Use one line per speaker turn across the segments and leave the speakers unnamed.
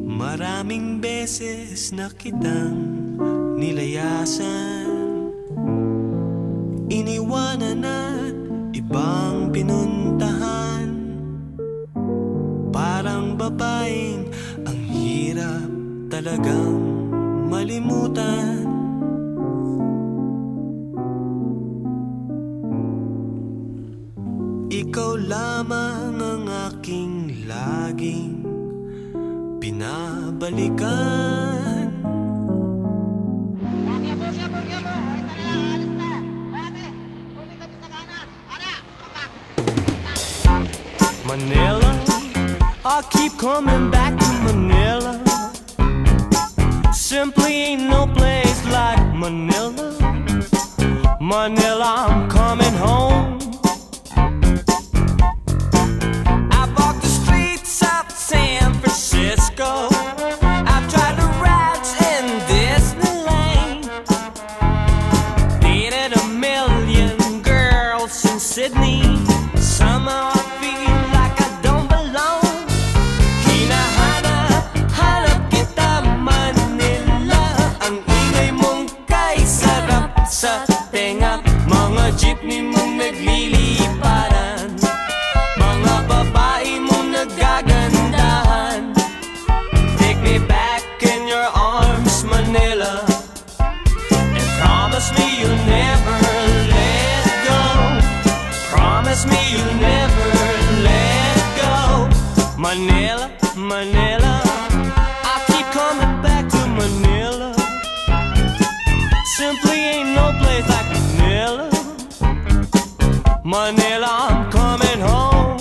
Maraming beses na kitang nilayasan, iniwanan at ibang pinuntahan. Parang babaeng ang hirap talagang malimutan. Ikaw lamang ang aking laging pinabalikan. Manila, I keep coming back to Manila. Simply ain't no place like Manila. Manila, I'm coming home. I've walked the streets of San Francisco. I've tried the rides in Disneyland. Dated a million girls in Sydney. Somehow I feel like I don't belong. Hinahanap kita Manila. Ang ingay mong kay sarap sa tenga. Mga jeepney mong nagliliparan, mga babae mong nagagandahan. Take me back in your arms, Manila, and promise me you'll never let go. Promise me you'll never let go. Manila, Manila, I keep coming back to Manila. Simply ain't no place like Manila. Manila, I'm coming home.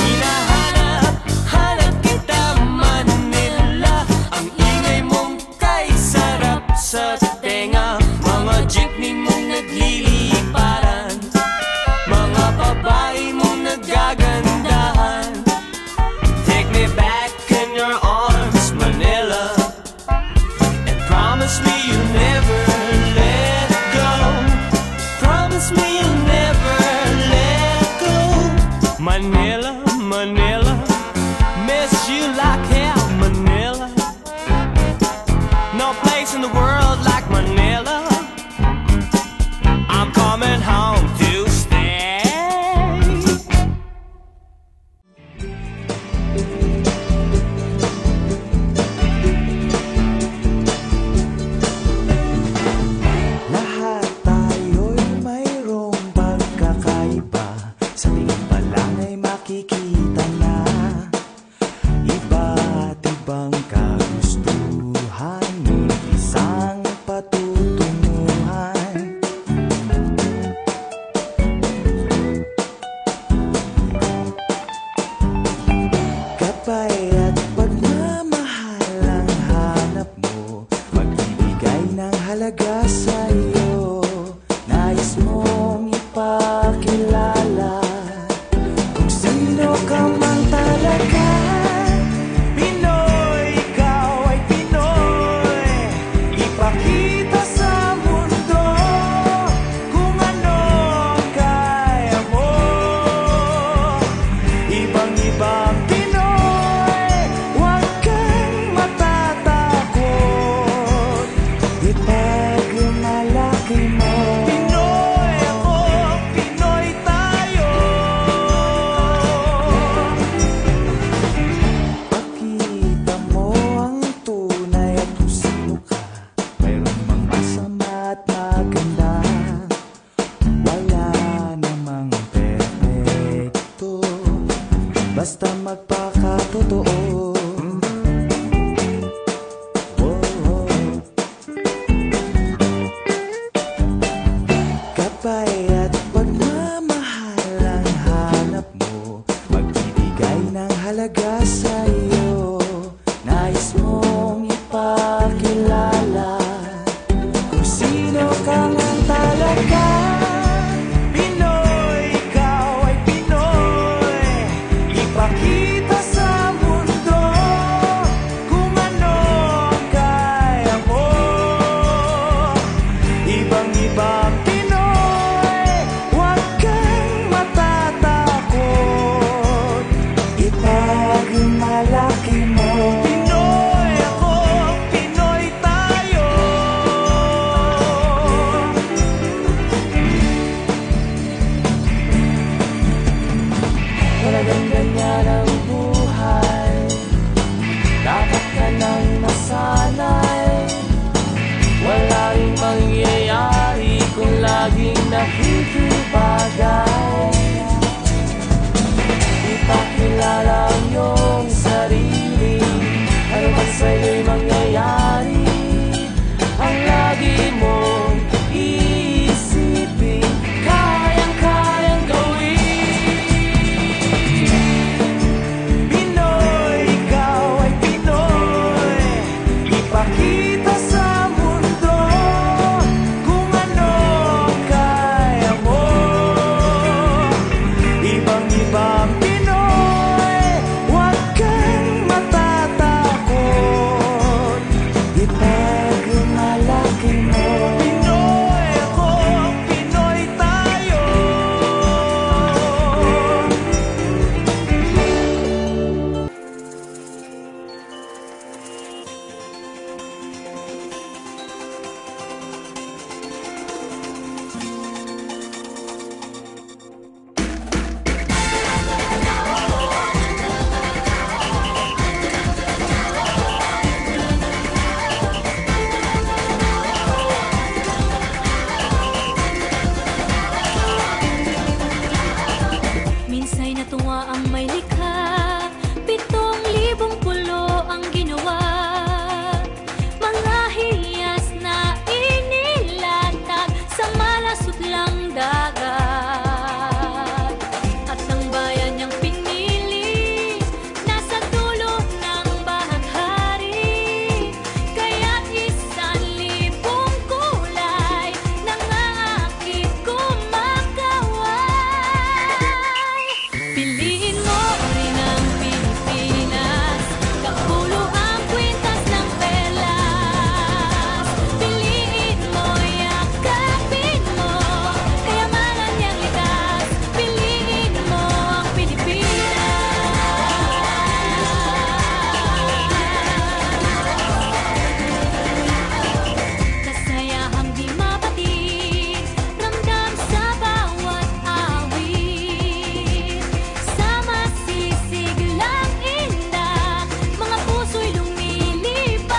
Hinahanap kita Manila. Ang ingay mong kay sarap sa tenga. Mga jeepney mong nagliliparan, mga babae mong nagagandahan. Take me back in your arms, Manila, and promise me you'll never let go. Promise me you'll never let go. Manila, Manila, miss you like hell, Manila. No place in the world like Manila. I'm coming home to stay.
Lahat tayo'y mayroong pagkakaiba. Sa tingin pa lang ay makikita na iba't ibang kagustuhan, ngunit isang patutunguhan. Gabay at pagmamahal ang hanap mo, magbibigay ng halaga sa'yo. Nais mong ipakilala kung sino ka man talaga. Pinoy, ikaw ay Pinoy. Ipakita sa mundo kung ano ang kaya mo. Ibang-ibang Pinoy, huwag kang matatakot. Ipagmalaki mo. Pinoy ako, Pinoy tayo. ganyan ang buhay. Dapat ka nang masanay. Wala ring mangyayari kung laging nakikibagay. Ipakilala ang iyong sarili. Ano man sa'yo'y mangyayari, ang lagi mong iisipin, kayang-kayang gawin. Pinoy, ikaw ay Pinoy. Ipakita sa mundo kung ano ang kaya mo. Ibang-ibang Pinoy, huwag kang matatakot. Ipagmalaki mo. Pinoy ako, Pinoy tayo.
Minsa'y natuwa ang may likha, 7,000 pulo ang ginawa. Mga hiyas na inilatag sa malasutlang dagat. At ang bayan niyang pinili, nasa dulo ng bahaghari. Kaya't 1,000 kulay nangaakit kumakaway. Piliin mo rin ang Pilipinas, kapulo ang kwintas ng perlas. Piliin mo, yakapin mo, kayamanan niyang likas. Piliin mo ang Pilipinas. Kasayahang di mapatid, ramdam sa bawat awit. Sa masisiglang indak, mga puso'y lumilipad.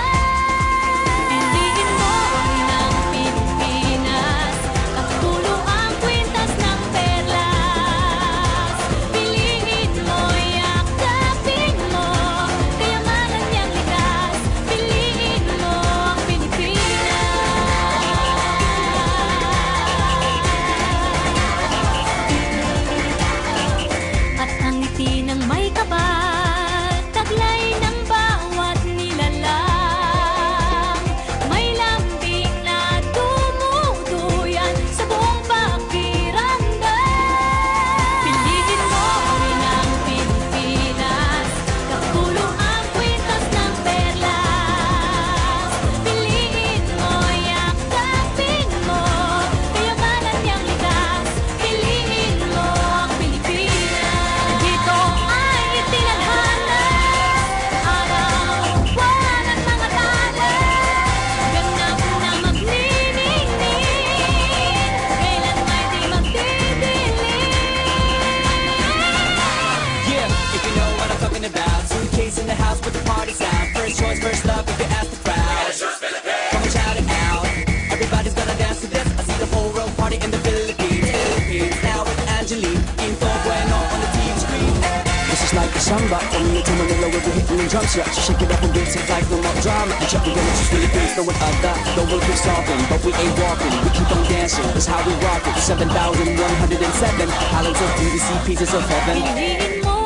Piliin mo rin ang Pilipinas, kapulo ang kwintas ng perlas. Piliin mo, yakapin mo, kayamanan niyang likas. Piliin mo ang Pilipinas. At ang ngiti ng may kapal, taglay ng bawat nilalang. May lambing na dumuduyan sa buong pakiramdam. Piliin mo rin ang Pilipinas, kapulo ang kwintas ng perlas. Piliin mo, yakapin mo, kayamanan niyang likas. Piliin mo ang Pilipinas. Dito ay itinadhana, araw-buwan at mga tala. Ganap na magniningning, kailan may di magdidilim.
Yeah, if you know what I'm talking about. Suitcase in the house with the party sound. First choice, first love, if you ask the crowd. Come and shout it out. Everybody's gonna dance to this. I see the whole world party in the Philippines. Now with Angelique, info bueno on the TV screen.
This is like a samba, from the to Manila where we're hitting the drums. Yeah, so shake it up and dance it like no more drama. And check the it's just Philippines, no one other. No one keep solving, but we ain't walking. We keep on dancing, that's how we rock it. 7,107 islands of beauty, pieces of heaven.
Piliin mo